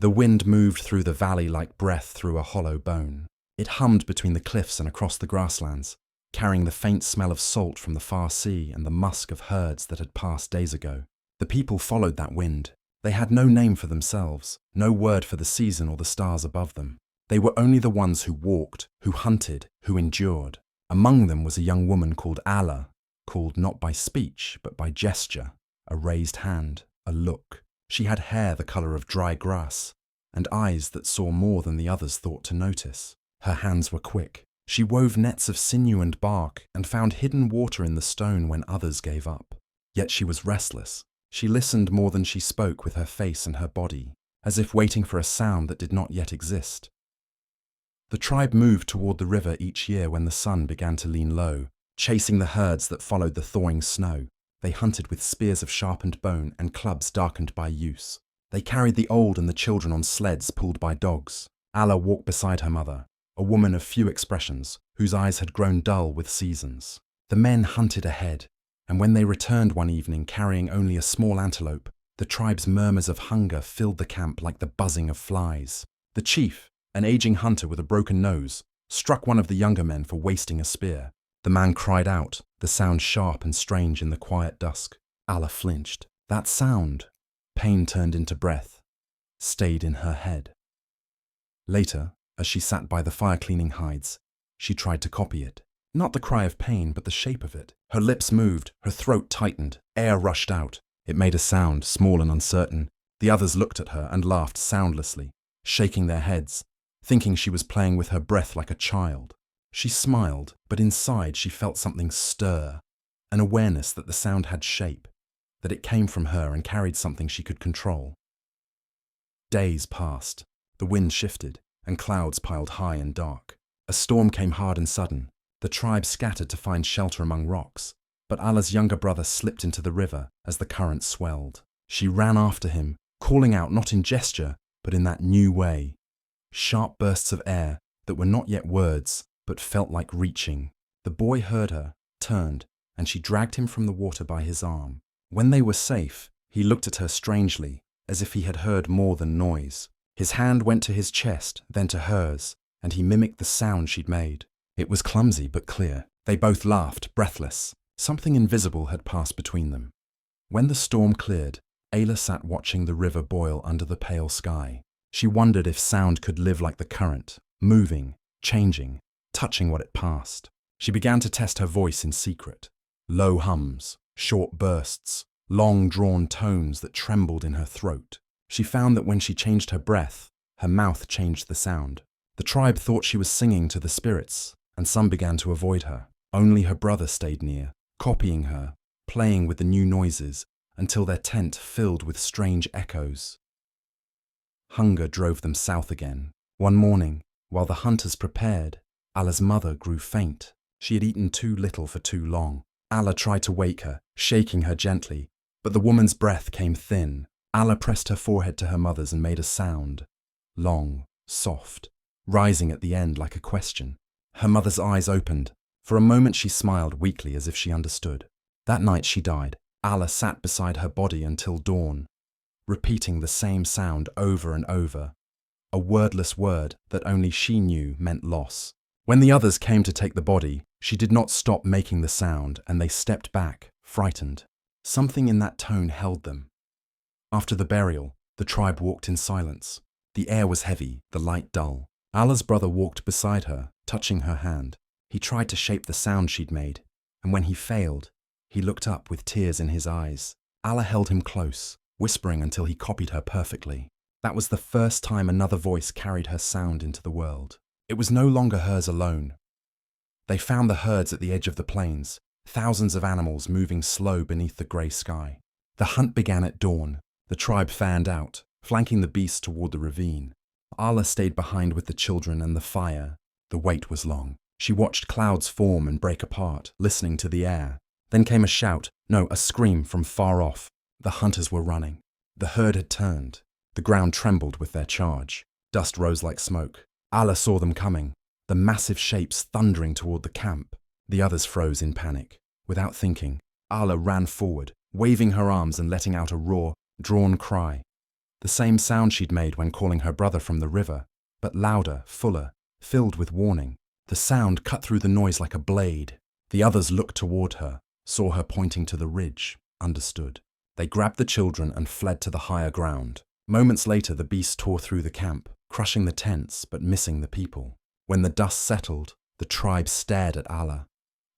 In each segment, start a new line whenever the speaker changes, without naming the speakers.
The wind moved through the valley like breath through a hollow bone. It hummed between the cliffs and across the grasslands, carrying the faint smell of salt from the far sea and the musk of herds that had passed days ago. The people followed that wind. They had no name for themselves, no word for the season or the stars above them. They were only the ones who walked, who hunted, who endured. Among them was a young woman called Allah, called not by speech but by gesture, a raised hand, a look. She had hair the colour of dry grass, and eyes that saw more than the others thought to notice. Her hands were quick. She wove nets of sinew and bark and found hidden water in the stone when others gave up. Yet she was restless. She listened more than she spoke with her face and her body, as if waiting for a sound that did not yet exist. The tribe moved toward the river each year when the sun began to lean low, chasing the herds that followed the thawing snow. They hunted with spears of sharpened bone and clubs darkened by use. They carried the old and the children on sleds pulled by dogs. Allah walked beside her mother, a woman of few expressions, whose eyes had grown dull with seasons. The men hunted ahead, and when they returned one evening carrying only a small antelope, the tribe's murmurs of hunger filled the camp like the buzzing of flies. The chief, an aging hunter with a broken nose, struck one of the younger men for wasting a spear. The man cried out, the sound sharp and strange in the quiet dusk. Allah flinched. That sound, pain turned into breath, stayed in her head. Later, as she sat by the fire cleaning hides, she tried to copy it. Not the cry of pain, but the shape of it. Her lips moved, her throat tightened, air rushed out. It made a sound, small and uncertain. The others looked at her and laughed soundlessly, shaking their heads, thinking she was playing with her breath like a child. She smiled, but inside she felt something stir, an awareness that the sound had shape, that it came from her and carried something she could control. Days passed. The wind shifted, and clouds piled high and dark. A storm came hard and sudden. The tribe scattered to find shelter among rocks, but Allah's younger brother slipped into the river as the current swelled. She ran after him, calling out not in gesture, but in that new way. Sharp bursts of air that were not yet words, but felt like reaching. The boy heard her, turned, and she dragged him from the water by his arm. When they were safe, he looked at her strangely, as if he had heard more than noise. His hand went to his chest, then to hers, and he mimicked the sound she'd made. It was clumsy but clear. They both laughed, breathless. Something invisible had passed between them. When the storm cleared, Ayla sat watching the river boil under the pale sky. She wondered if sound could live like the current, moving, changing, touching what it passed. She began to test her voice in secret. Low hums, short bursts, long-drawn tones that trembled in her throat. She found that when she changed her breath, her mouth changed the sound. The tribe thought she was singing to the spirits, and some began to avoid her. Only her brother stayed near, copying her, playing with the new noises, until their tent filled with strange echoes. Hunger drove them south again. One morning, while the hunters prepared, Allah's mother grew faint. She had eaten too little for too long. Allah tried to wake her, shaking her gently, but the woman's breath came thin. Allah pressed her forehead to her mother's and made a sound, long, soft, rising at the end like a question. Her mother's eyes opened. For a moment she smiled weakly as if she understood. That night she died. Allah sat beside her body until dawn, repeating the same sound over and over, a wordless word that only she knew meant loss. When the others came to take the body, she did not stop making the sound, and they stepped back, frightened. Something in that tone held them. After the burial, the tribe walked in silence. The air was heavy, the light dull. Allah's brother walked beside her, touching her hand. He tried to shape the sound she'd made, and when he failed, he looked up with tears in his eyes. Allah held him close, whispering until he copied her perfectly. That was the first time another voice carried her sound into the world. It was no longer hers alone. They found the herds at the edge of the plains, thousands of animals moving slow beneath the grey sky. The hunt began at dawn. The tribe fanned out, flanking the beasts toward the ravine. Allah stayed behind with the children and the fire. The wait was long. She watched clouds form and break apart, listening to the air. Then came a shout, no, a scream from far off. The hunters were running. The herd had turned. The ground trembled with their charge. Dust rose like smoke. Allah saw them coming, the massive shapes thundering toward the camp. The others froze in panic. Without thinking, Allah ran forward, waving her arms and letting out a raw, drawn cry. The same sound she'd made when calling her brother from the river, but louder, fuller, filled with warning. The sound cut through the noise like a blade. The others looked toward her, saw her pointing to the ridge, understood. They grabbed the children and fled to the higher ground. Moments later, the beast tore through the camp, crushing the tents but missing the people. When the dust settled, the tribe stared at Allah.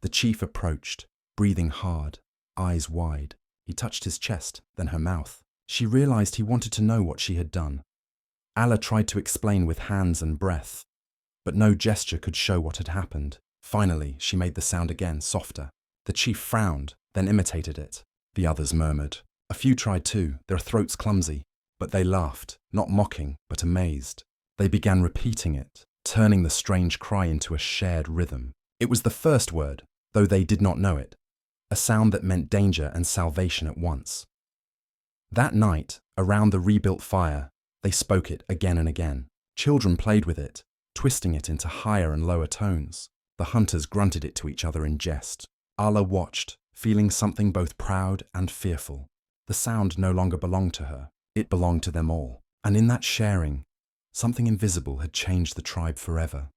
The chief approached, breathing hard, eyes wide. He touched his chest, then her mouth. She realized he wanted to know what she had done. Allah tried to explain with hands and breath, but no gesture could show what had happened. Finally, she made the sound again, softer. The chief frowned, then imitated it. The others murmured. A few tried too, their throats clumsy, but they laughed, not mocking, but amazed. They began repeating it, turning the strange cry into a shared rhythm. It was the first word, though they did not know it, a sound that meant danger and salvation at once. That night, around the rebuilt fire, they spoke it again and again. Children played with it, twisting it into higher and lower tones. The hunters grunted it to each other in jest. Allah watched, feeling something both proud and fearful. The sound no longer belonged to her. It belonged to them all. And in that sharing, something invisible had changed the tribe forever.